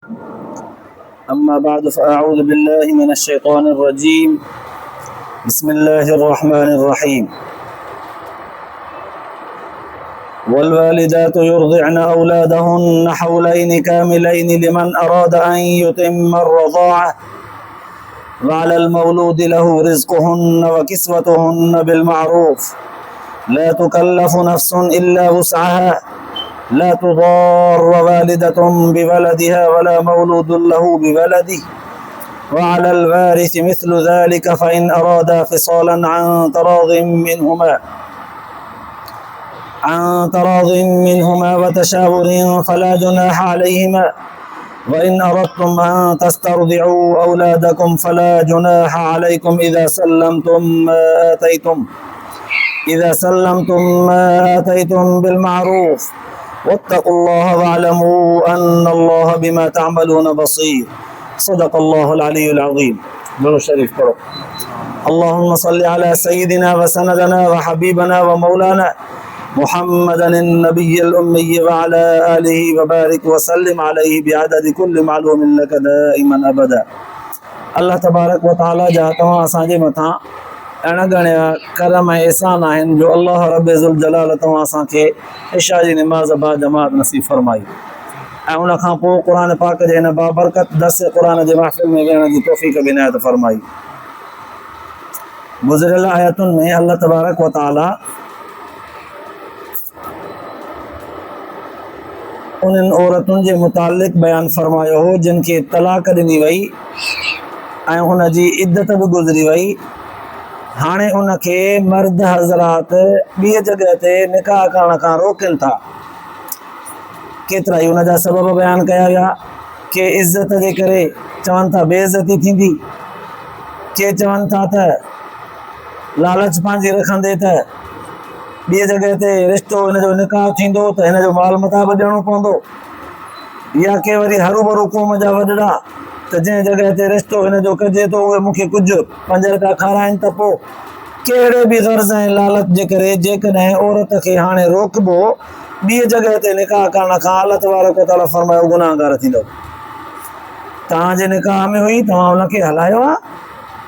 أما بعد فأعوذ بالله من الشيطان الرجيم. بسم الله الرحمن الرحيم. والوالدات يرضعن أولادهن حولين كاملين لمن أراد أن يتم الرضاعة وعلى المولود له رزقهن وكسوتهن بالمعروف لا تكلف نفس إلا وسعها لا تضار والدة بولدها ولا مولود له بولده وعلى الوارث مثل ذلك فإن أرادا فصالا عن تراض منهما وتشاور فلا جناح عليهما وإن أردتم أن تسترضعوا أولادكم فلا جناح عليكم إذا سلمتم ما آتيتم بالمعروف واتقوا الله واعلموا أن الله بما تعملون بصير. صدق الله العلي العظيم. درود شريف پڑھو. اللهم صل على سيدنا وسندنا وحبيبنا ومولانا محمد النبي الأمي وعلى آله وبارك وسلم عليه بعدد كل معلوم لك دائما أبدا. الله تبارك وتعالى जा तव्हां असांजे मथां अहिड़ा घणा करम ऐं एहसान आहिनि जो अल्लाह रब ज़ुल जलाल तव्हां असांखे इशा जी निमाज़ बा जमात नसीब फरमाई ऐं उन खां पोइ क़ुर पाक जे हिन बाबरकत दस क़ुर जे महफ़िल में वेहण जी तौफ़ीक़ बि इनायत फरमाई। गुज़िरियल आयतुनि में अल्लाह तबारक व तआला उन्हनि औरतुनि जे मुतालिक़ बयानु फरमायो हो जिन खे तलाक ॾिनी वई ऐं हुन जी इद्दत बि गुज़री वई। हाणे उनखे मर्द हज़रात ॿी जॻह ते निकाह करण खां रोकनि था। केतिरा ई उनजा सबब बयानु कया विया। के इज़त जे करे चवनि था बेइज़ती थींदी, के चवनि था त लालच पंहिंजी रखंदे त ॿी जॻह ते रिश्तो हिनजो निकाह थींदो त हिनजो माल मता बि ॾियणो पवंदो, या के वरी हरू भरू क़ौम जा वॾड़ा त जंहिं जॻह ते रिश्तो हिनजो कजे थो उहे मूंखे कुझु 5 रुपया खाराइनि त पोइ कहिड़े बि गर्ज़ ऐं लालच जे करे जेकॾहिं औरत खे हाणे रोकबो ॿी जॻह ते निकाह करण खां अल्लाह तबारक व तआला फरमायो गुनाहगार थींदो। तव्हांजे निकाह में हुई, तव्हां हुनखे हलायो आहे,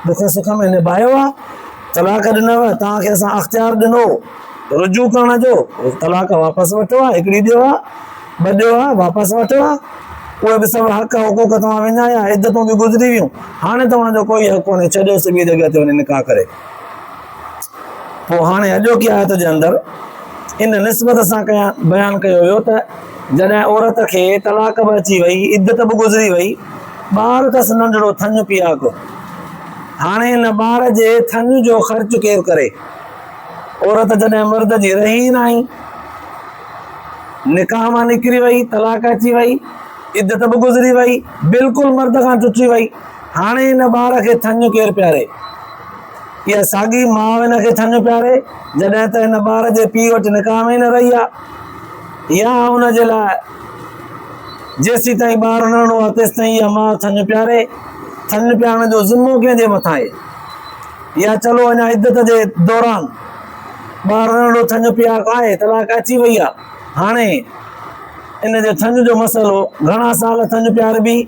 दुख सुख में निभायो आहे, तलाक ॾिनव, तव्हांखे असां अख़्तियार ॾिनो रुजू करण जो, तलाक वापसि वठो आहे, हिकिड़ी ॾियो आहे, 2 ॾियो आहे, वापसि वठो आहे, उहे बि सभु हक़ हुक़ूक़ तव्हां विञाया, इद्दतूं बि गुज़री वियूं। हाणे तव्हांजो कोई हक़ कोन्हे, छॾियोसि ॿी जॻह ते वञी निकाह करे। पोइ हाणे अॼोकी आयत जे अंदरि इन निस्बत सां बयानु कयो वियो त जॾहिं औरत खे तलाक बि अची वई, इद्दत बि गुज़री वई, ॿार अथसि नंढड़ो थञ पियाक, हाणे हिन ॿार जे थञ जो ख़र्च केरु करे? औरत जॾहिं मर्द जी रही न आई, निकाह मां निकिरी वई, तलाक अची वई, इद्दत बि गुज़री वई, बिल्कुलु मर्द खां टुटी वई, हाणे हिन ॿार खे थञ केरु पियारे? इहा साॻी माउ हिन खे थञ पियारे जॾहिं त हिन ॿार जे पीउ वटि निकाह में न रही आहे, या हुनजे लाइ जेसीं ताईं ॿारु नंढड़ो आहे तेसि ताईं इहा माउ थञ पियारे? थञ पियारण जो ज़िम्मो कंहिंजे मथां आहे? या चलो अञा इद्दत जे दौरान ॿारु नंढड़ो थञ पियाक आहे, तलाक अची वई आहे, हाणे इन जे थञ जो मसइलो घणा साल थञ पियारबी?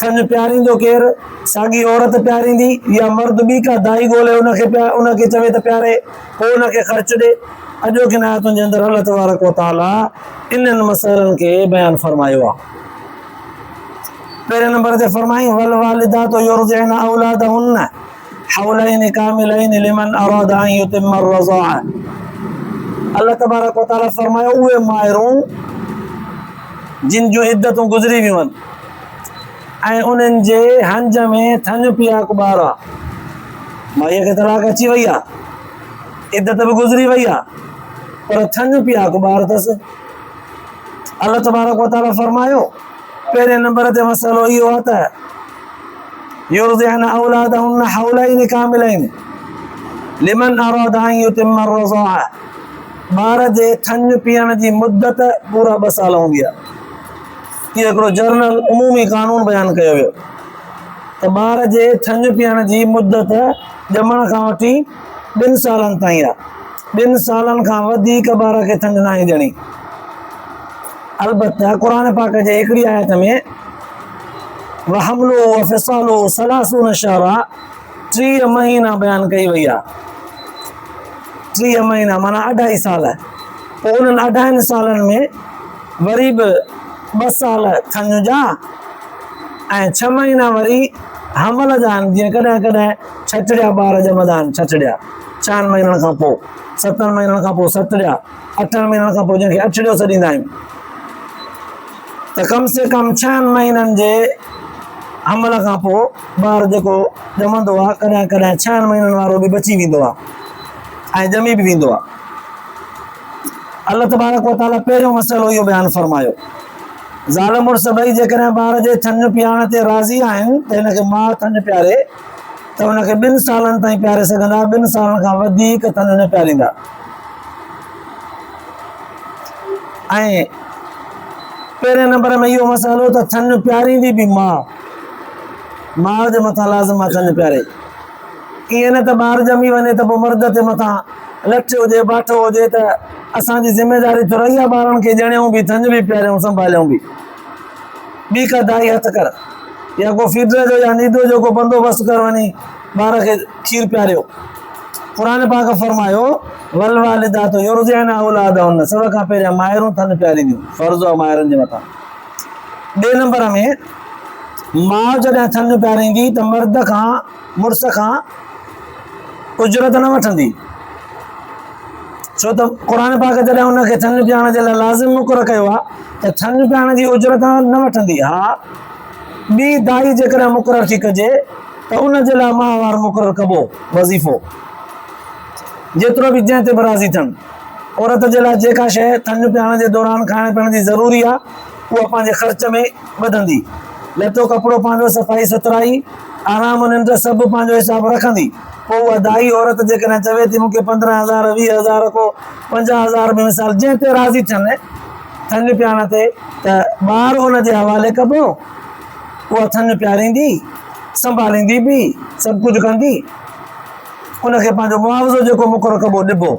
थञ पियारींदो केरु? साॻी औरत पियारींदी या मर्द ॿी का दाई ॻोल्हे उनखे चवे त पियारे, पोइ उनखे ख़र्च ॾे? अॼोकी आयतुनि जे अंदरि अल्लाह तबारक व तआला इन्हनि मसइलनि खे बयानु फरमायो आहे। पहिरें नंबर ते फरमाई वल वालिदातु युरज़िअन औलादहुन्न हौलैनि कामिलैनि लिमन अरादा अन युतिम्म अर्रज़ाअ। अल्लाह तबारक व तआला फरमायो उहे माइरूं जिन जूं इद्दतूं गुज़री वियूं आहिनि ऐं उन्हनि जे हंज में थञ पियाक ॿार आहे, माईअ खे तलाक अची वई आहे, इद्दत बि गुज़री वई आहे, पर थञ पियाक ॿार अथसि। अल्लाह तबारक व तआला फरमायो पहिरें नंबर ते मसइलो इहो आहे त युरज़िअन औलादहुन्न हौलैनि कामिलैनि लिमन अरादा अन युतिम्म अर्रज़ाअ। ॿार जे थञ पीअण जी मुद्दत पूरा 2 साल हूंदी आहे। इहो हिकिड़ो जनरल उमूमी कानून बयानु कयो वियो त ॿार जे थञ पीअण जी मुद्दत ॼमण खां वठी 2 सालनि ताईं आहे। 2 सालनि खां वधीक ॿार खे थञ न ॾियणी। अलबत्ता क़ुरान पाक जे हिकिड़ी आयत में वहमलो व फ़िसालो सलासून शहरा 30 महीना बयानु कई वई आहे। 30 महीना माना 2.5 साल। पोइ उन्हनि 2.5 सालनि में वरी बि 2 साल थञ जा ऐं 6 महीना वरी हमल जा आहिनि। जीअं कॾहिं कॾहिं छटिड़िया ॿार ॼमंदा आहिनि, छटिड़िया 6 महीननि खां पोइ, 7 महीननि खां पोइ सतड़िया, 8 महीननि खां पोइ जंहिंखे अठड़ियो सॾींदा आहियूं। त कम से कम 6 महीननि जे हमल खां पोइ ॿार जेको ॼमंदो आहे, कॾहिं कॾहिं 6 महीननि वारो बि बची वेंदो आहे ऐं ॼमी बि वेंदो आहे। अल्लाह तबारक व तआला पहिरियों मसइलो इहो बयानु फरमायो, ज़ाल मुड़ुस ॿई जेकॾहिं ॿार जे थञ पीआरण ते राज़ी आहिनि त हिनखे माउ थञ पीआरे त हुनखे 2 सालनि ताईं पीआरे सघंदा, 2 सालनि खां वधीक थञ न पीआरींदा। ऐं पहिरें नंबर में इहो मसइलो त थञ पीआरींदी बि माउ जे मथां लाज़िम आहे थञ पीआरे। ईअं न त ॿारु ॼमी वञे त पोइ मर्द ते मथां लठ हुजे बाठो हुजे त असांजी ज़िमेदारी त रही आहे ॿारनि खे ॼणियूं बि, थञ बि पीआरियूं, संभालियूं बि। ॿी का दाई हथ कर या को फीडर जो या नीदो जो को बंदोबस्तु कर, वञी ॿार खे खीर पीआरियो। क़ुरान पाक फरमायो वल वालिदातु युरदिअना औलादहुन, सभ खां पहिरियां माइरूं थञ पीआरींदियूं, फर्ज़ आहे माइरुनि जे मथां। ॿिए नंबर में माउ जॾहिं थञ पीआरींदी त मर्द खां, मुड़ुस खां उजरत न वठंदी, छो त क़ुरान पाक जॾहिं हुनखे थञ पीआरण जे लाइ लाज़िम मुक़ररु कयो आहे त थञ पीआरण जी उजरत न वठंदी। हा, ॿी दाई जेकॾहिं मुक़ररु थी कजे त उन जे लाइ माहवार मुक़ररु कबो वज़ीफ़ो, जेतिरो बि जंहिं ते बि राज़ी थियनि। औरत जे लाइ जेका शइ थञ पीआरण जे दौरान खाइण पीअण जी ज़रूरी आहे उहा पंहिंजे ख़र्च में ॿधंदी। लटो कपिड़ो पंहिंजो, सफ़ाई सुथराई, आराम निंड सभु पंहिंजो हिसाब रखंदी। पोइ उहा दाई औरत जेकॾहिं चवे थी मूंखे 15,000 20,000 को 50,000 में मिसाल जंहिं ते राज़ी थियनि थञ पीआरण ते, त ॿार हुन जे हवाले कबो, उहा थञ पीआरींदी, संभालींदी बि, सभु कुझु कंदी। उनखे पंहिंजो मुआवज़ो जेको मुक़ररु कबो ॾिबो,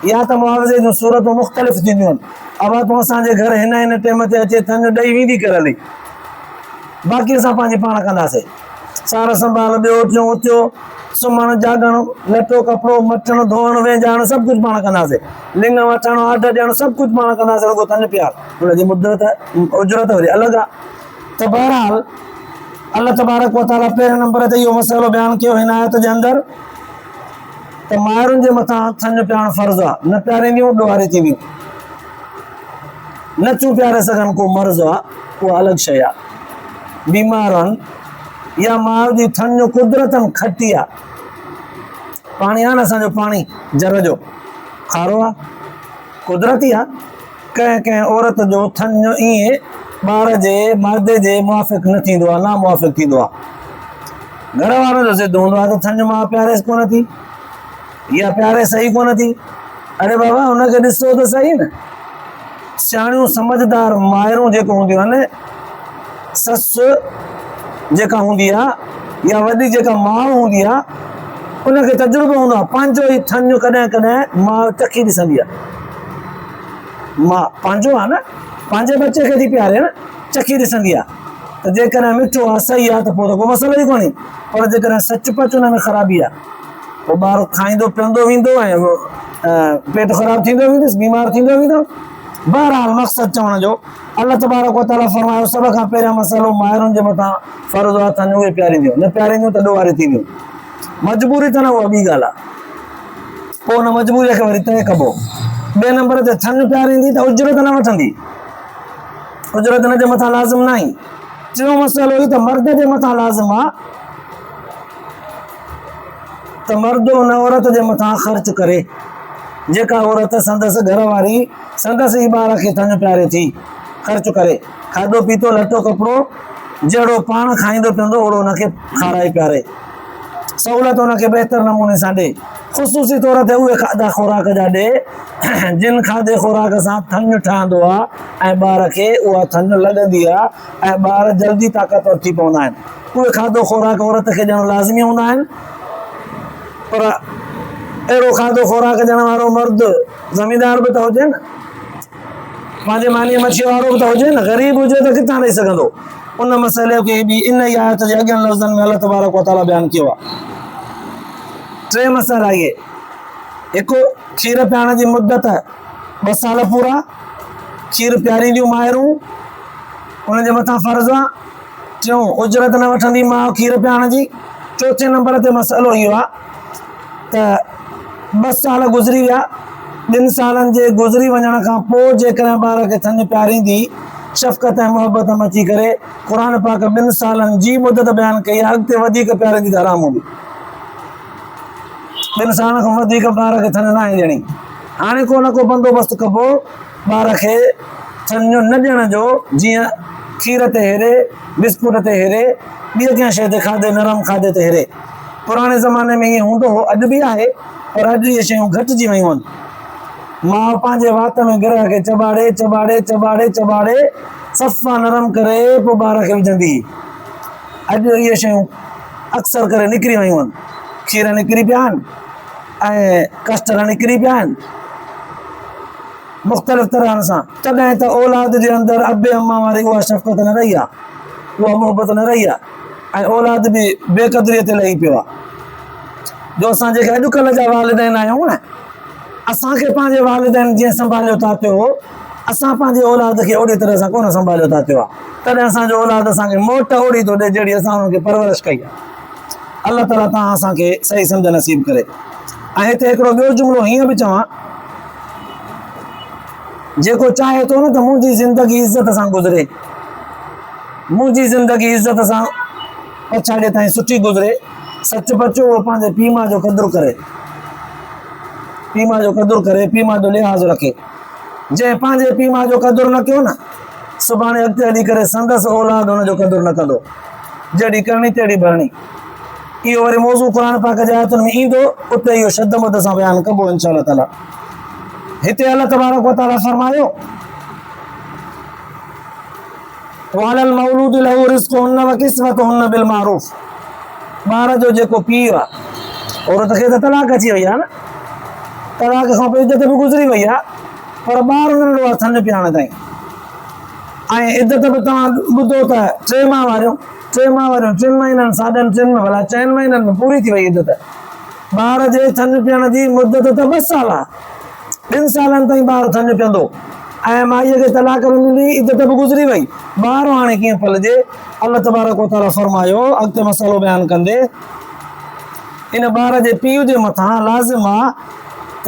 या त मुआवज़े जूं सूरतूं मुख़्तलिफ़ थींदियूं आहिनि। अब तूं असांजे घर हिन टाइम ते अचे, थञ ॾेई वेंदी कर हली, बाक़ी असां पंहिंजी पाण कंदासीं। सार संभाल, ॿियो टियों उथियो, सुम्हणु जाॻणु, लटो कपिड़ो मटणु धोअणु वेझाइणु सभु कुझु पाण कंदासीं। लिंग वठणु, आड ॾियणु सभु कुझु पाण कंदासीं। रुॻो थञ पीआर, हुनजी मुद्दत उजरत वरी अलॻि आहे। त बहरहाल अल्लाह तबारक व तआला पहिरें नंबर ते इहो मसइलो बयानु कयो हिन आयत जे अंदरि त माइरुनि जे मथां थञ पीआरणु फर्ज़ु आहे। न पीआरींदियूं ॾोहारे थींदियूं, न थियूं पीआरे सघनि को मर्ज़ आहे, उहा अलॻि शइ आहे। बीमार आहिनि या माउ जी थञ कुदरतनि खटी आहे, पाणी आहे न असांजो पाणी जर जो खारो आहे, कुदरती आहे। कंहिं कंहिं औरत जो थञ ईअं ॿार जे मर्द जे मुआफ़िक़ न थींदो आहे, ना मुआफ़िक़ थींदो आहे। घर वारनि जो ज़िद हूंदो आहे त थञ मां पीआरेसि कोन थी या पीआरे सही कोन थी। अरे बाबा हुनखे ॾिसो त सही न। सियाणियूं समझदार माइरूं जेको हूंदियूं आहिनि, ससु जेका हूंदी आहे या वॾी जेका माउ हूंदी आहे, उनखे तजुर्बो हूंदो आहे। पंहिंजो ई थञ कॾहिं कॾहिं माउ चखी ॾिसंदी आहे। माउ पंहिंजो आहे न, पंहिंजे बचे खे थी पीआरे न, चखी ॾिसंदी आहे त जेकॾहिं मिठो आहे सही आहे त पोइ त को मसइलो ई कोन्हे। पर जेकॾहिं सचपच हुन में ख़राबी आहे, पोइ ॿारु खाईंदो पीअंदो वेंदो ऐं पेट ख़राबु थींदो वेंदुसि, बीमार थींदो वेंदो। बहरहाल मक़सदु चवण जो, अल्लाह तबारक व तआला फरमायो सभ खां पहिरियों मसइलो माइरुनि जे मथां फर्ज़ु आहे, थञ उहे पीआरींदियूं, न पीआरींदियूं त ॾोहारे थींदियूं। मजबूरी त न, उहा ॿी ॻाल्हि आहे, पोइ हुन मजबूरीअ खे वरी तइ कबो। ॿिए नंबर ते थञ पीआरींदी त उजरत न वठंदी, उजरत हिन जे मथां लाज़िम न आहे। टियों मसइलो ई त मर्द जे मथां लाज़िम आहे त मर्द हुन औरत जे मथां ख़र्च करे, जेका औरत संदसि घर वारी संदसि ई ॿार खे थञ पीआरे थी, ख़र्च करे खाधो पीतो लटो कपिड़ो जहिड़ो पाण खाईंदो पीअंदो ओड़ो हुनखे खाराए पीआरे, सहूलियत हुनखे बहितर नमूने सां ॾे। ख़ुसूसी तौर ते उहे खाधा खुराक जा ॾे जिन खाधे खुराक सां थञ ठहंदो आहे ऐं ॿार खे उहा थञ लॻंदी आहे ऐं ॿार जल्दी ताक़तवर थी पवंदा आहिनि। उहे खाधो खुराक औरत खे ॾियणु लाज़मी हूंदा आहिनि, पर अहिड़ो खाधो खुराक ॾियण वारो मर्द ज़मींदार बि त हुजे न। पंहिंजे मानी मच्छी वारो बि त हुजे न, ग़रीब हुजे त किथां ॾेई सघंदो। उन मसइले खे बि इन ई आयत जे अॻियनि लफ़्ज़नि में अलाह तबारक व तआला बयानु कयो आहे। टे मसइला इहे, हिकु खीर पीआरण जी मुदत 2 साल पूरा, खीर पीआरींदियूं माइरूं, उनजे मथां फर्ज़ आहे। टियों, उजरत न वठंदी माउ खीर पीआरण जी। चौथे नंबर ते मसइलो इहो आहे त 2 साल गुज़री विया, 2 सालनि जे गुज़री वञण खां पोइ जेकॾहिं ॿार खे थञ पीआरींदी शफ़क़त ऐं मोहबत मची करे, क़ुर पाक 2 सालनि जी मुदत बयानु कई आहे, अॻिते वधीक पीआरींदी त हराम हूंदी। 2 सालनि खां वधीक ॿार खे थञ न आहे ॾियणी। हाणे को न को बंदोबस्तु कबो ॿार खे थञ न ॾियण जो, जीअं खीर ते हेरे, बिस्कुट ते हेरे, ॿिए कंहिं शइ ते खाधे, नरम खाधे ते हेरे। पुराणे ज़माने में ईअं हूंदो हो, अॼु बि आहे, पर अॼु इहे शयूं घटिजी वियूं आहिनि। माउ पंहिंजे वात में गिरह खे चॿाड़े चॿाड़े चॿाड़े चॿाड़े सफ़ा नरम करे पोइ ॿार खे विझंदी। अॼु इहे शयूं अक्सर करे निकिरी वियूं आहिनि। खीर निकिरी पिया आहिनि ऐं कस्टर्ड निकिरी पिया आहिनि मुख़्तलिफ़ तरहनि सां। तॾहिं त औलाद जे अंदरि अबे अम्मा वारी उहा शफ़क़त न रही आहे, उहा मोहबत न रही आहे, ऐं औलाद बि बेक़दरीअ ते लही पियो आहे। जो असां जेके अॼुकल्ह जा वालिदैन आहियूं न, असांखे पंहिंजे वालिदैन जीअं संभालियो था पियो, असां पंहिंजे औलाद खे ओड़ी तरह सां कोन संभालियो था पियो आहे। तॾहिं असांजो औलाद असांखे मोट ओड़ी थो ॾिए जहिड़ी असां हुनखे परवरिश कई आहे। अलाह ताला तव्हां असांखे सही सम्झ नसीब करे। ऐं हिते हिकिड़ो ॿियो जुमिलो हीअं बि चवां, जेको चाहे थो न त मुंहिंजी ज़िंदगी इज़त सां गुज़रे, मुंहिंजी ज़िंदगी इज़त सां पछाड़ीअ ताईं सुठी गुज़रे, सच पचो उहो पंहिंजे पीउ माउ जो क़दुरु करे, पीउ माउ जो क़दुरु करे, पीउ माउ जो लिहाज़ रखे। जंहिं पंहिंजे पीउ माउ जो क़दुरु न कयो न, सुभाणे अॻिते हली करे संदसि औलाद हुनजो क़दुरु न कंदो। जहिड़ी करणी तहिड़ी भरणी। इहो वरी मौज़ू क़ुर पाक जे आयतुनि में ईंदो, उते इहो शद मद सां बयानु कबो इंशाअल्लाह ताला। हिते अल्लाह तबारक व तआला फरमायो, वालल मौलूद लहू रिज़्क़ुहुन्न व किस्वतुहुन्न बिल मारूफ। ॿार जो जेको पीउ आहे, औरत खे त तलाक अची वई आहे न, तलाक खां पोइ इज़त बि गुज़री वई आहे, पर ॿार नंढो आहे थञ पीआरण ताईं। ऐं इज़त बि तव्हां ॿुधो त 3 माह वारियूं 3 महीननि 3.5 में, भला 4 महीननि में पूरी थी वई इज़त। ॿार जे थञ पीअण जी मुदत त 2 साल आहे, 2 सालनि ताईं ॿारु थञ पीअंदो, ऐं माईअ खे तलाक बि मिली, इज़त बि गुज़री वई, ॿार हाणे कीअं पलिजे। अल्लाह तबारक व तआला फरमायो अॻिते मसइलो बयानु कंदे, इन ॿार जे पीउ जे मथां लाज़िम आहे त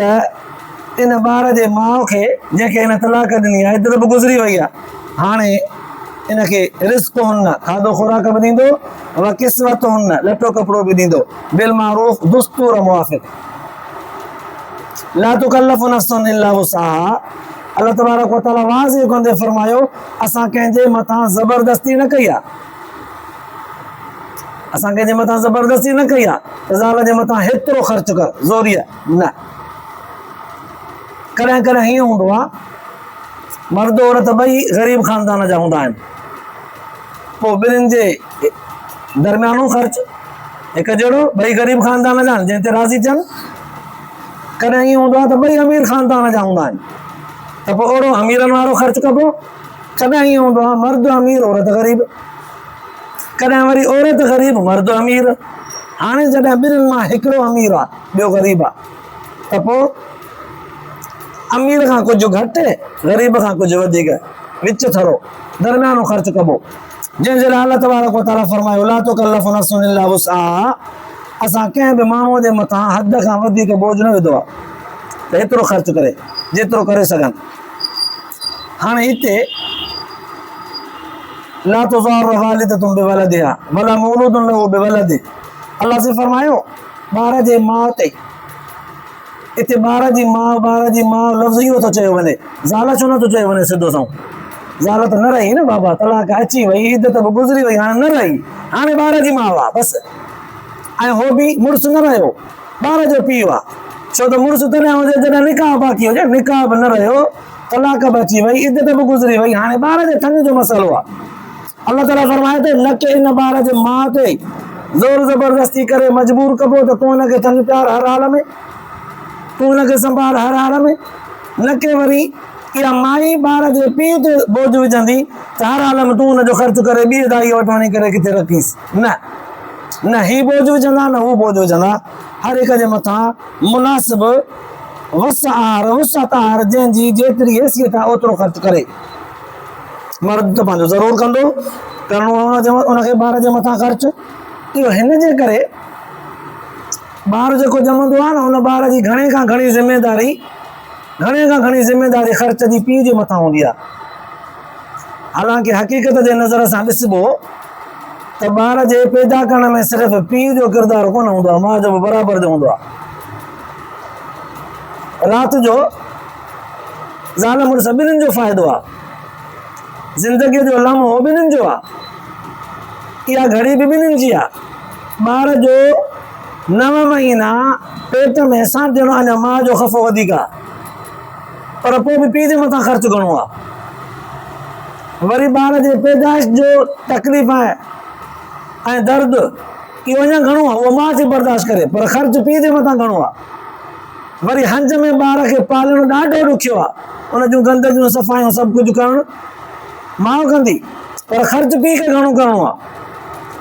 इन ॿार जे माउ खे जंहिंखे हिन तलाक ॾिनी आहे, इज़त बि गुज़री वई आहे, हाणे इनखे रिज़्क़ुहुन्न खाधो खुराक बि ॾींदो, व किस्वतुहुन्न लटो कपिड़ो बि ॾींदो, बिल मारूफ दुस्तूर मुवाफ़िक़। ला तुकल्लफ़ु नफ़्सुन इल्ला वुसअहा। अल्लाह तबारक व तआला वाज़िह कंदे फरमायो, असां कंहिंजे मथां ज़बरदस्ती न कई आहे, असां कंहिंजे मथां ज़बरदस्ती न कई आहे त ज़ाल जे मथां हेतिरो ख़र्च कर, ज़ोरीअ न। कॾहिं कॾहिं हीअं हूंदो आहे, मर्द औरत ॿई ग़रीब ख़ानदान जा हूंदा आहिनि, पोइ ॿिन्हिनि जे दरमियानो ख़र्च हिकु जहिड़ो, ॿई ग़रीब ख़ानदान जा आहिनि जंहिं ते राज़ी थियनि। कॾहिं ईअं हूंदो आहे त ॿई अमीर ख़ानदान जा हूंदा आहिनि, त पोइ ओड़ो अमीरनि वारो ख़र्च कबो। कॾहिं ईअं हूंदो आहे मर्द अमीर औरत ग़रीब, कॾहिं वरी औरत ग़रीब मर्द अमीर। हाणे जॾहिं ॿिन्हिनि मां हिकिड़ो अमीर आहे ॿियो ग़रीब आहे, त पोइ अमीर खां कुझु घटि, ग़रीब खां कुझु वधीक, विच थोरो दरमियानो ख़र्च कबो। जंहिंजे लाइ अल्लाह तबारक व तआला फरमायो, ला तुकल्लफ़ु नफ़्सुन इल्ला वुसअहा। असां कंहिं बि माण्हूअ जे मथां हद खां वधीक बोझ न विधो आहे, त एतिरो ख़र्च करे जेतिरो करे सघनि। हाणे हिते ला तुज़ार वालिदतुन बिवलदिहा वला मौलूदुन लहू बिवलदिही, अल्लाह से फरमायो ॿार जे माउ ते। हिते ॿार जी माउ लफ़्ज़ इहो थो चयो वञे, ज़ाल छो नथो चयो वञे सिधो सऊं। ज़ाल त न रही न बाबा, तलाक अची वई, इज़त बि गुज़री वई, हाणे न रही, हाणे ॿार जी माउ आहे बसि। ऐं हो बि मुड़ुसु न रहियो, ॿार जो पीउ आहे, छो त मुड़ुसु तॾहिं हुजे जॾहिं निकाह बाक़ी हुजे, निकाह बि न रहियो, तलाक बि अची वई, इज़त बि गुज़री वई, हाणे ॿार जे थञ जो मसइलो आहे। अल्लाह ताला फरमाए थो, न के इन ॿार जे माउ ते ज़ोर ज़बरदस्ती करे मजबूर कबो त तूं हुनखे थञ प्यार हर हाल में, तूं हुनखे संभाल हर हाल में, न के वरी इहा माई ॿार जे पीउ ते बोझ विझंदी त हर हाल में तूं हुनजो ख़र्चु करे ॿी दाई वटि वञी करे किथे रखीसि। न ही बोझ विझंदा न हू बोझ विझंदा। हर हिक जे मथां मुनासिब वुसअत जंहिंजी जेतिरी हैसियत आहे ओतिरो ख़र्चु करे। मर्द त पंहिंजो ज़रूरु कंदो, करिणो आहे उनखे ॿार जे मथां ख़र्चु। इहो हिन जे करे ॿार जेको ॼमंदो आहे न उन ॿार जी घणे खां घणी ज़िमेदारी ख़र्च जी पीउ जे मथां हूंदी आहे। हालांकि हक़ीक़त जे नज़र सां ॾिसबो त ॿार जे पैदा करण में सिर्फ़ु पीउ जो किरदारु कोन हूंदो आहे, माउ जो बि बराबरि जो हूंदो आहे। राति जो ज़ाल मुड़ुस ॿिन्हिनि जो फ़ाइदो आहे, ज़िंदगीअ जो लम्हो ॿिन्हिनि जो आहे, इहा घड़ी बि ॿिन्हिनि जी आहे। ॿार जो 9 महीना पेट में सांस ॾियणो अञा माउ जो ख़फ़ो वधीक आहे, पर पोइ बि पीउ जे मथां ख़र्चु घणो आहे। वरी ॿार जे पैदाइश जो तकलीफ़ ऐं दर्द इहो अञा घणो आहे, उहो माउ थी बर्दाश्त करे, पर ख़र्चु पीउ जे मथां घणो आहे। वरी हंज में ॿार खे पालणु ॾाढो ॾुखियो आहे, उन जूं गंदगियूं सफ़ाइयूं सभु कुझु करणु माउ कंदी, पर ख़र्चु पीउ खे घणो करिणो आहे।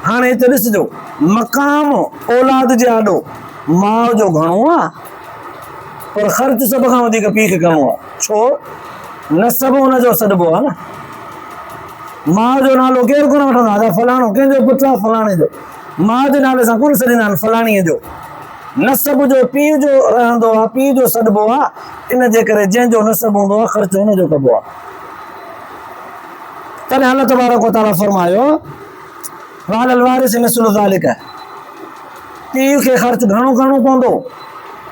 हाणे हिते ॾिसिजो, मक़ाम औलाद जे आॾो माउ जो घणो आहे, पर ख़र्चु सभ खां वधीक पीउ खे करिणो आहे। छो? नसब हुनजो सॾिबो आहे न। माउ जो नालो केरु कोन वठंदो आहे, फलाणो कंहिंजो पुटु आहे फलाणे जो, माउ जे नाले सां कोन सॾींदा आहिनि फलाणीअ जो। नसब जो पीउ जो रहंदो आहे, पीउ जो सॾिबो आहे, इन जे करे जंहिंजो नसब हूंदो आहे ख़र्चु हुनजो कबो आहे। तॾहिं अल्लाह तबारक व तआला फरमायो वालल वारिस मिस्लु ज़ालिक, पीउ खे ख़र्चु घणो करिणो पवंदो,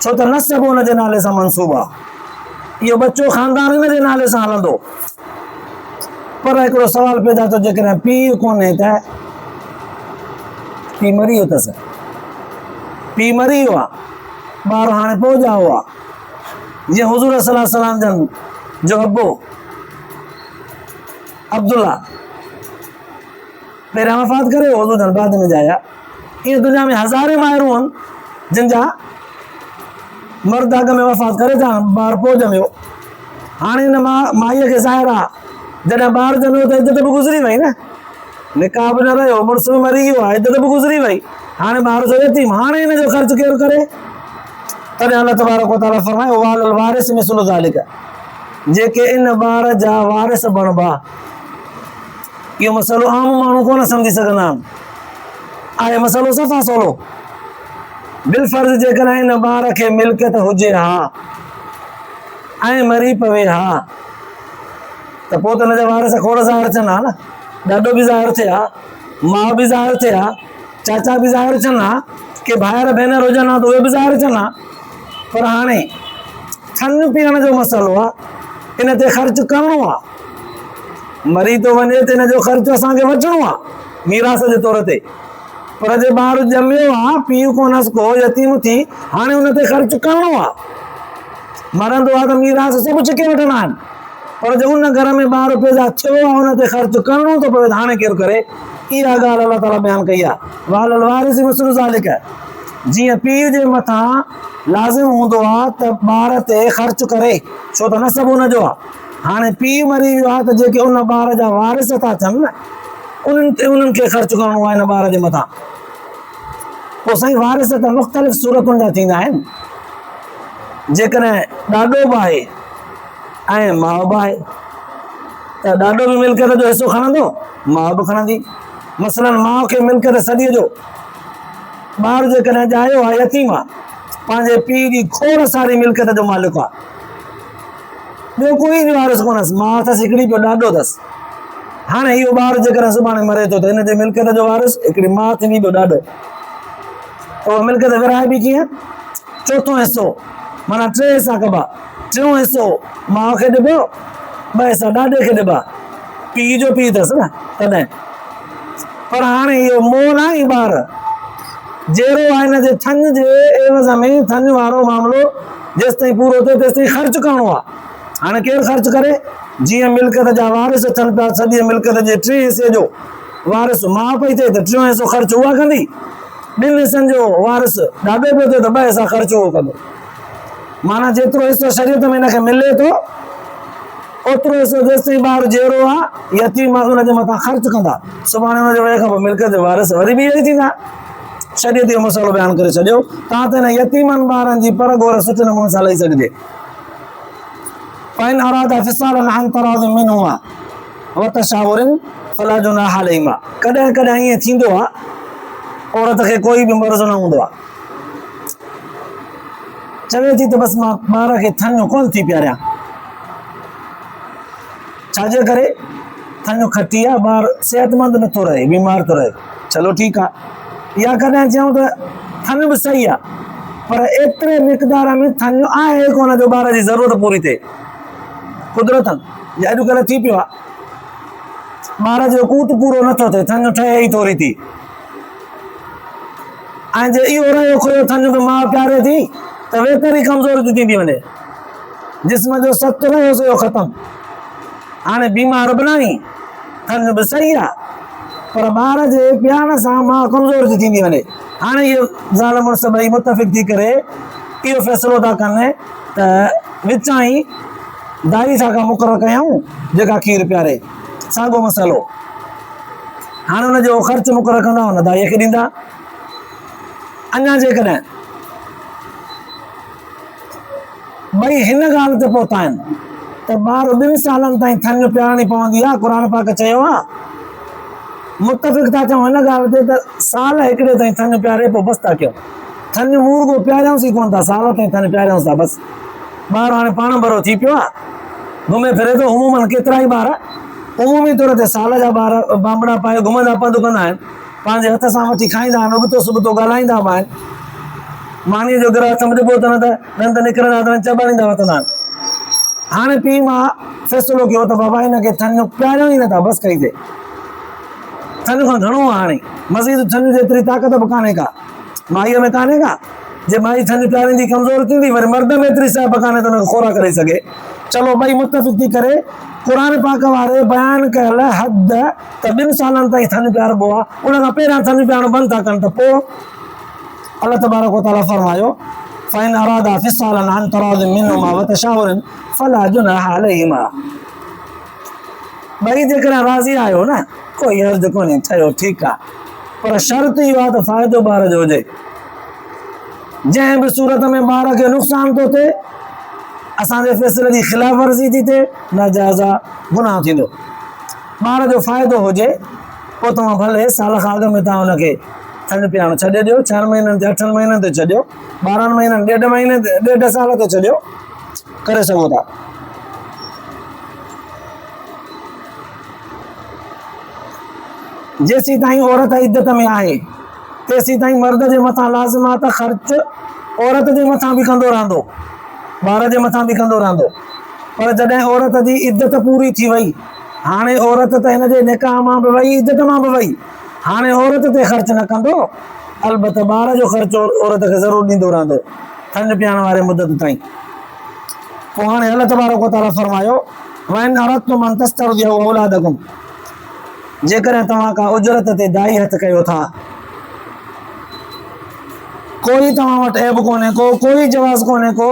छो त नसब हुनजे नाले सां मनसूब आहे, इहो बच्चो ख़ानदान हिन जे नाले सां हलंदो। पर हिकिड़ो सवाल पैदा थियो, जेकॾहिं पीउ कोन्हे त पीउ मरी वियो अथसि, पीउ मरी वियो आहे, ॿार हाणे पोइ ॼाओ आहे। जीअं हुज़ूर सल्लल्लाहु अलैहि वसल्लम जन जो अबो अब्दुल्ला पहिरियां वफ़ात करे हुज़ूर जन बाद में ॼाया। ईअं दुनिया में हज़ारे माइरूं आहिनि जिन जा मर्द अॻ में वफ़ात करे था, ॿार पोइ ॼमियो। हाणे हिन माईअ खे ज़ाहिर आहे जॾहिं ॿार ॼमियो त इज़त बि गुज़री वई न, निकाह बि न रहियो, मुड़ुस बि मरी वियो आहे, इज़त बि गुज़री वई, हाणे ॿार जो यतीम, हाणे हिन जो ख़र्चु केरु करे? तॾहिं अल्लाह तबारक व तआला फरमायो वालल वारिस मिस्लु ज़ालिक, जेके इन ॿार जा वारिस बणिबा। इहो मसइलो आम माण्हू कोन सम्झी सघंदा आहिनि, आहे मसइलो सफ़ा सवलो। बिलफर्ज़ जेकॾहिं इन ॿार खे मिल्कियत हुजे हा ऐं मरी पवे हा त पोइ त हिनजा वारिस खोड़ ज़ाहिर थियनि हा न, ॾाॾो बि ज़ाहिर थिए हा, माउ बि ज़ाहिर थिए हा, चाचा बि ज़ाहिर थियनि हा, के भाइर भेनर हुजनि हा त उहे बि ज़ाहिर थियनि हा। पर हाणे खन पीअण जो मसइलो आहे, इन ते ख़र्चु करिणो आहे, मरी थो वञे त इन जो ख़र्चु असांखे वठिणो आहे मीरास जे तौर ते। पर जे ॿार ॼमियो आहे, पीउ कोन्हसि को, यतीम थी, हाणे हुन ते ख़र्चु करिणो आहे। मरंदो आहे त मीरास सभु छिके वठंदा आहिनि, पर जो उन घर में ॿार पैदा थियो आहे हुन ते ख़र्चु करिणो थो पवे, हाणे केरु करे? इहा ॻाल्हि अल्लाह ताला बयानु कई आहे, वालल वारिस मिस्लु ज़ालिक, जीअं पीउ जे मथां लाज़िम हूंदो आहे त ॿार ते ख़र्चु करे, छो त नसब हुनजो आहे। हाणे पीउ मरी वियो आहे त जेके उन ॿार जा वारिस था थियनि न, उन्हनि खे ख़र्चु करिणो आहे हिन ॿार जे मथां। पोइ साईं वारिस त मुख़्तलिफ़ सूरतुनि जा थींदा आहिनि, जेकॾहिं ॾाॾो बि आहे ऐं माउ बि आहे त ॾाॾो बि मिल्कियत जो हिसो खणंदो, माउ बि खणंदी। मसलन माउ खे मिल्कियत सॼीअ जो, ॿार जेकॾहिं ॼायो आहे, यतीम आहे, पंहिंजे पीउ जी खोड़ सारी मिल्कियत जो मालिक आहे, ॿियो कोई बि वारिस कोन्हसि, माउ अथसि हिकिड़ी, ॿियो ॾाॾो अथसि। हाणे इहो ॿार जेकॾहिं सुभाणे मरे थो त हिन जे मिल्कियत जो वारिस हिकिड़ी माउ थींदी, ॿियो ॾाॾो। त उहा मिल्कियत विराइबी कीअं? चोथों हिसो माना 3 हिसा कबा, 3हों हिसो माउ खे ॾिबो, 2 हिसा ॾाॾे खे ॾिबा, पीउ जो पीउ अथसि न तॾहिं। पर हाणे इहो मोह न आहे, ॿार जहिड़ो आहे हिन जे थन जे एवज़ में थन वारो मामिलो जेसि ताईं पूरो थिए तेसि ताईं ख़र्चु करिणो आहे। हाणे केरु ख़र्चु करे? जीअं मिल्कियत जा वारिस थियनि पिया, सॼी मिल्कियत जे 3 हिसे जो वारिस माउ पई थिए त 3हों हिसो ख़र्चु उहा कंदी, 2 हिसनि जो वारिस ॾाॾो पियो थिए त 2 हिसा ख़र्चु उहो कंदो। माना जेतिरो हिसो शरीयत में हिनखे मिले थो ओतिरो सो जेसिताईं ॿार जहिड़ो आहे यतीम आहे उनजे मथां ख़र्च कंदा, सुभाणे हुनजे वजह खां पोइ मिल्कियत जे वारिस वरी बि इहे थींदा। शरीयत जो मसइलो बयानु करे छॾियो तव्हां त हिन यतीमनि ॿारनि जी पर गोर सुठे नमूने सां लही सघिजे। फ़इन अरादा फ़िसालन अन तराज़िम मिनहुमा व तशावुरिन फला जुनाह अलैहिमा। कॾहिं कॾहिं ईअं थींदो आहे औरत खे कोई बि मर्ज़ न हूंदो आहे, चवे थी त बसि मां ॿार खे थञो कोन थी पियारियां, छाजे करे थञो खटी आहे, ॿार सिहतमंद नथो रहे, बीमार थो रहे, चलो ठीकु आहे। या कॾहिं चयूं त थञ बि सही आहे पर एतिरे मिक़दार में थञ आहे कोन जो ॿार जी ज़रूरत पूरी थिए। कुदरतनि अॼुकल्ह थी पियो आहे ॿार जो कूट पूरो नथो थिए, थञ ठहे ई थोरी थी, ऐं जे इहो रहियो खोयो थञ बि माउ प्यारे थी त वेतर ई कमज़ोर थी थींदी वञे, जिस्म जो सख़्तु रहियो सो ख़तमु। हाणे बीमार बि न आई, थञ बि सही आहे पर ॿार जे प्यार सां मां कमज़ोर थी थींदी वञे। हाणे इहो ज़ाल मुड़ुस ॿई मुतफ़िक़ थी करे इहो फ़ैसिलो था कनि त विचां ई दाई सां मुक़ररु कयूं जेका खीरु प्यारे, साॻियो मसइलो। हाणे हुनजो ख़र्चु मुक़ररु कंदा हुन दाईअ खे ॾींदा। अञा जेकॾहिं ॿई हिन ॻाल्हि ते पहुता आहिनि त ॿार 2 सालनि ताईं थञ प्यारणी पवंदी आहे, क़ुर पाक चयो आहे, मुतफ़िक़ था थियूं हिन ॻाल्हि ते त साल हिकिड़े ताईं थञ प्यारे पोइ बसि था कयूं। थञ मुर्गो प्यारियूंसि ई कोन था, साल ताईं थञ प्यारियूंसि था बसि। ॿार हाणे पाण भरो थी पियो आहे, घुमे फिरे थो। उमूमन केतिरा ई ॿार उमूमी तौर ते साल जा ॿार बांबड़ा पाए घुमंदा पंधु कंदा आहिनि, पंहिंजे हथ सां वठी खाईंदा आहिनि, उबतो सुबतो ॻाल्हाईंदा बि आहिनि, मानीअ जो ग्रह सम्झिबो त न त ॾंद निकिरंदा त चॿाड़ींदा वठंदा आहिनि। हाणे पीउ मां फ़ैसिलो कयो त बाबा हिन खे थञ प्यारियूं ई नथा, बसि कई थिए, थञ खां घणो आहे हाणे, मज़ीद थञ जेतिरी ताक़त बि कान्हे का, माईअ में कान्हे का। जे माई थञ प्यारींदी कमज़ोर थींदी, वरी मर्द में एतिरी साहिब कान्हे त हुनखे खोराक करे सघे। चलो ॿई मुतफ़िक़ थी करे क़ुर पाक वारे बयानु कयल हद त 2 सालनि ताईं थञ प्यारबो आहे, उन खां पहिरियां थञ प्यारणु बंदि था कनि त पोइ अल्लाह तबारक व तआला फरमायो फ़इन अरादा फ़िसालन अन तराज़िम मिनहुमा व तशावुरिन फला जुनाह अलैहिमा। ॿई जेकॾहिं राज़ी आहियो न, कोई अर्ज़ु कोन्हे, ठहियो ठीकु आहे, पर शर्त इहो आहे त फ़ाइदो ॿार जो हुजे। जंहिं बि सूरत में ॿार खे नुक़सानु थो थिए, असांजे फ़ैसिले जी ख़िलाफ़ वर्ज़ी थी थिए, नाजाइज़ गुनाह थींदो। ॿार जो फ़ाइदो हुजे पोइ तव्हां भले साल खां अॻु में तव्हां हुनखे थञ प्यारणु छॾे ॾियो, 4 महीननि ते 8 महीननि ते छॾियो, 12 महीननि 1.5 महीने ते 1.5 साल ते छॾियो, करे सघो था। जेसीं ताईं औरत इद्दत में आहे तेसीं ताईं मर्द जे मथां लाज़िम आहे त ख़र्च औरत जे मथां बि कंदो रहंदो, ॿार जे मथां बि कंदो रहंदो। पर जॾहिं औरत जी इद्दत पूरी थी वई, हाणे औरत त हिन जे निकाह मां बि वई, इद्दत मां बि वई, हाणे औरत ते ख़र्च न कंदो, अलबत ॿार जो ख़र्च औरत खे ज़रूरु ॾींदो रहंदो थञ प्यारण वारे मुदत ताईं। पोइ हाणे अल्लाह तबारक व तआला फरमायो वइन अरदतुम अन तस्तरदिउ औलादकुम, जेकॾहिं तव्हां का उजरत ते दाई हथ कयो था, कोई तव्हां वटि ऐब कोन्हे को, कोई जवाज़ कोन्हे को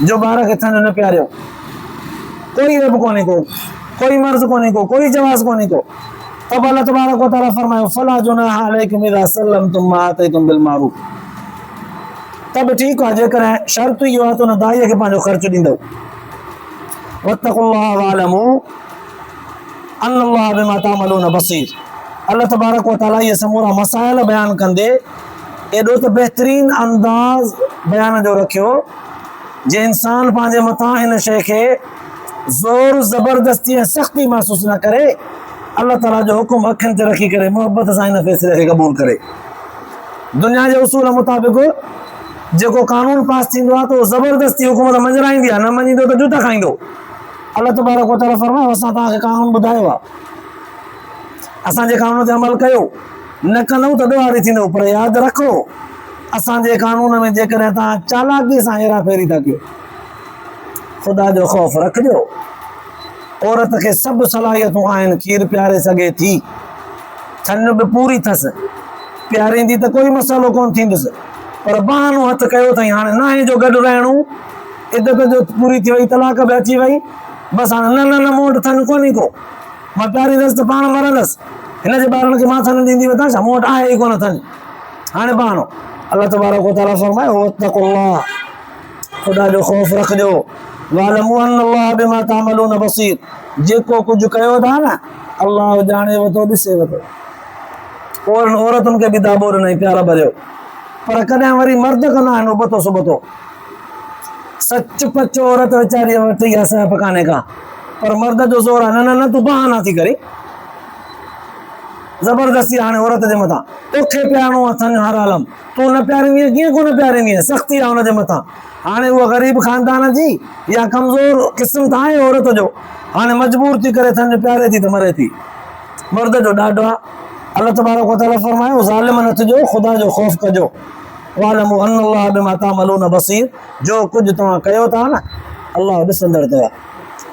जो ॿार खे थञ न प्यारियो, कोई ऐब कोन्हे को, कोई मर्ज़ कोन्हे को, कोई जवाज़ कोन्हे को। तब अल्लाह तबारक व तआला फरमायो फला जुनाह अलैकुम इज़ा सल्लमतुम मा आतैतुम बिल मारूफ। तब ठीकु आहे जेकॾहिं शर्त इहो आहे त हुन दाईअ खे पंहिंजो ख़र्चु ॾींदो। वत्तक़ुल्लाह वअलमू अन्नल्लाह बिमा तामलून बसीर। अल्लाह तबारक व तआला इहे समूरा मसाइल बयानु कंदे एॾो त बहितरीन अंदाज़ बयान जो रखियो जे इंसान पंहिंजे मथां हिन शइ खे ज़ोर ज़बरदस्ती ऐं सख़्ती महसूस न करे, अल्लाह ताला जो हुकुम अखियुनि ते रखी करे मोहबत सां हिन फ़ैसिले खे क़बूल करे। दुनिया जे उसूल मुताबिक़ जेको कानून पास थींदो आहे त उहो ज़बरदस्ती हुकूमत मंझराईंदी आहे, न मञींदो त जूता खाईंदो। अल्लाह तबारक व तआला फरमायो असां तव्हांखे कानून ॿुधायो आहे, असांजे कानून ते अमल कयो, न कंदव त ॾोहारी थींदव, पर यादि रखो असांजे कानून में जेकॾहिं तव्हां चालाकीअ सां हेरा फेरी था कयो, ख़ुदा जो ख़ौफ़ रखिजो। औरत खे सभु सलाहियतूं आहिनि, खीरु प्यारे सघे थी, थञ बि पूरी अथसि, प्यारींदी त कोई मसालो कोन थींदुसि, पर बहानो हथु कयो अथई हाणे नाहे जो गॾु रहणो इद्दत जो पूरी थी वई, तलाक बि अची वई, बसि हाणे न न न मूं वटि थन कोन्हे को, मां प्यारींदसि त पाण मरंदसि, हिन जे ॿारनि खे मां थन ॾींदी वठां छा, मूं वटि आहे ई कोन थन। हाणे पाण अल्लाह तबारक व तआला फरमायो वत्तक़ुल्लाह, ख़ुदा जो ख़ौफ़ रखिजो, वालमू अन्नल्लाह बिमा तामलून बसीर, जेको कुझु कयो था न अल्लाह ॼाणे वठो, ॾिसे वठो। औरतुनि खे बि दाबोर न प्यार भरियो, पर कॾहिं वरी मर्द कंदा आहिनि उबतो सुबतो, सच पच औरत वीचारी वठी आहे सह पकाने का, पर मर्द जो ज़ोर आहे, न न न तूं बहाना थी करे, ज़बरदस्ती हाणे औरत जे मथां, तोखे प्यारणो आहे थन हर आलम, तूं न प्यारींदी आहे, कीअं कोन प्यारींदी आहे, सख़्ती आहे हुनजे मथां। हाणे उहा ग़रीब ख़ानदान जी या कमज़ोर क़िस्म त आहे औरत जो, हाणे मजबूर थी करे थन प्यारे थी त मरे थी। मर्द जो ॾाढो आहे। अल्लाह तबारक व तआला फरमायो ज़ालिम न थिजो, ख़ुदा जो ख़ौफ़ कजो, वालमू अन्नल्लाह बिमा तामलून बसीर, जो कुझु तव्हां कयो था न अल्लाह ॾिसंदड़ अथव।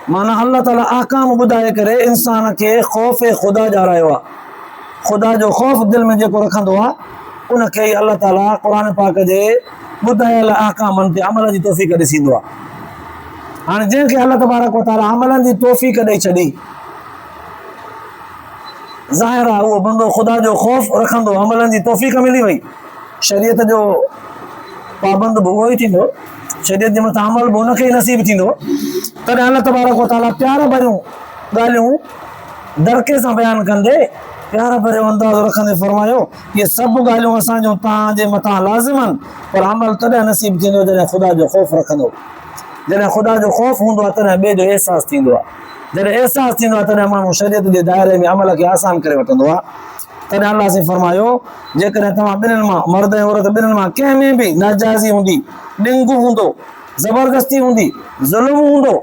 माना अल्लाह ताला आकाम ॿुधाए करे इंसान खे ख़ौफ़ ख़ुदा ॼाणायो आहे। ख़ुदा जो ख़ौफ़ दिलि में जेको रखंदो आहे उनखे ई अल्लाह ताला क़ुर पाक जे ॿुधायल आकामनि ते अमल जी तौफ़ीक़ ॾिसींदो आहे। हाणे जंहिंखे अल्लाह तबारक व तआला अमलनि जी तौफ़ीक़ ॾेई छॾी, ज़ाहिर आहे उहो बंदो ख़ुदा जो ख़ौफ़ रखंदो, अमलनि जी तौफ़ीक़ मिली वई, शरीयत जो पाबंद बि उहो ई थींदो, शरीयत जे मथां अमल बि उनखे ई नसीब थींदो। तॾहिं अल्लाह तबारक व तआला प्यार भरियूं ॻाल्हियूं दड़के सां बयानु कंदे, प्यार भरियो अंदाज़ रखंदे फरमायो, इहे सभु ॻाल्हियूं असांजो तव्हांजे मथां लाज़िम आहिनि, पर अमल तॾहिं नसीब थींदो जॾहिं ख़ुदा जो ख़ौफ़ रखंदो। जॾहिं ख़ुदा जो ख़ौफ़ हूंदो आहे तॾहिं ॿिए जो अहसासु थींदो आहे, जॾहिं अहसासु थींदो आहे तॾहिं माण्हू शरीयत जे दायरे में अमल खे आसान करे वठंदो आहे। तॾहिं अल्लाह से फरमायो जेकॾहिं तव्हां ॿिन्हिनि मां, मर्द ऐं औरत ॿिन्हिनि मां कंहिं में बि नाजाइज़ी हूंदी, ॾिंगु हूंदो, ज़बरदस्ती हूंदी, ज़ुल्म हूंदो,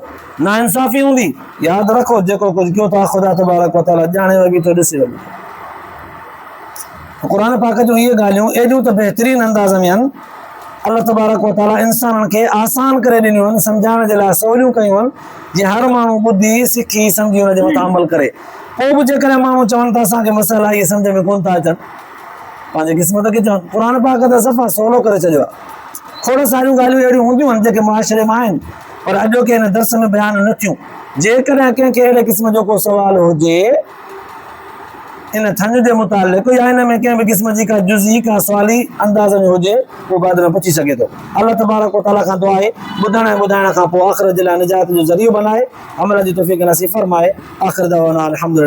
नाइंसाफ़ी हूंदी, यादि रखो जेको कुझु कयो था ख़ुदा तबारक व तआला ॼाणे वॻी थो, ॾिसे वॻी। क़ुर पाक जूं इहे ॻाल्हियूं एॾियूं त बहितरीन अंदाज़ में आहिनि, अल्लाह तबारक व तआला इंसाननि खे आसान करे ॾिनियूं आहिनि, सम्झाइण जे लाइ सवलियूं कयूं आहिनि, जीअं हर माण्हू ॿुधी सिखी सम्झी हुनजे मथां अमल करे। पोइ बि जेकॾहिं माण्हू चवनि था असांखे मसइला इहे सम्झ में कोन था अचनि, पंहिंजे क़िस्मत खे चवनि, क़ुर पाक त सफ़ा सवलो करे छॾियो आहे। खोड़ सारियूं ॻाल्हियूं अहिड़ियूं हूंदियूं आहिनि जेके मुआशिरे में आहिनि, पर अॼोके हिन दर्स में बयानु न थियूं। जेकॾहिं कंहिंखे अहिड़े क़िस्म जो को सुवाल हुजे इन थन जे मुतालिक़ या हिन में कंहिं बि क़िस्म जी का जुज़ी का सवाली अंदाज़ में हुजे, उहो बाद में पुछी सघे थो। अल्लाह तबारक व तआला खां दुआ आहे ॿुधण ऐं ॿुधाइण खां पोइ आख़िरत जे लाइ निजात जो ज़रियो बनाए, अमल जी तौफ़ीक़ नसीब फरमाए। आख़िर दवाना अल्हम्दुलिल्लाह।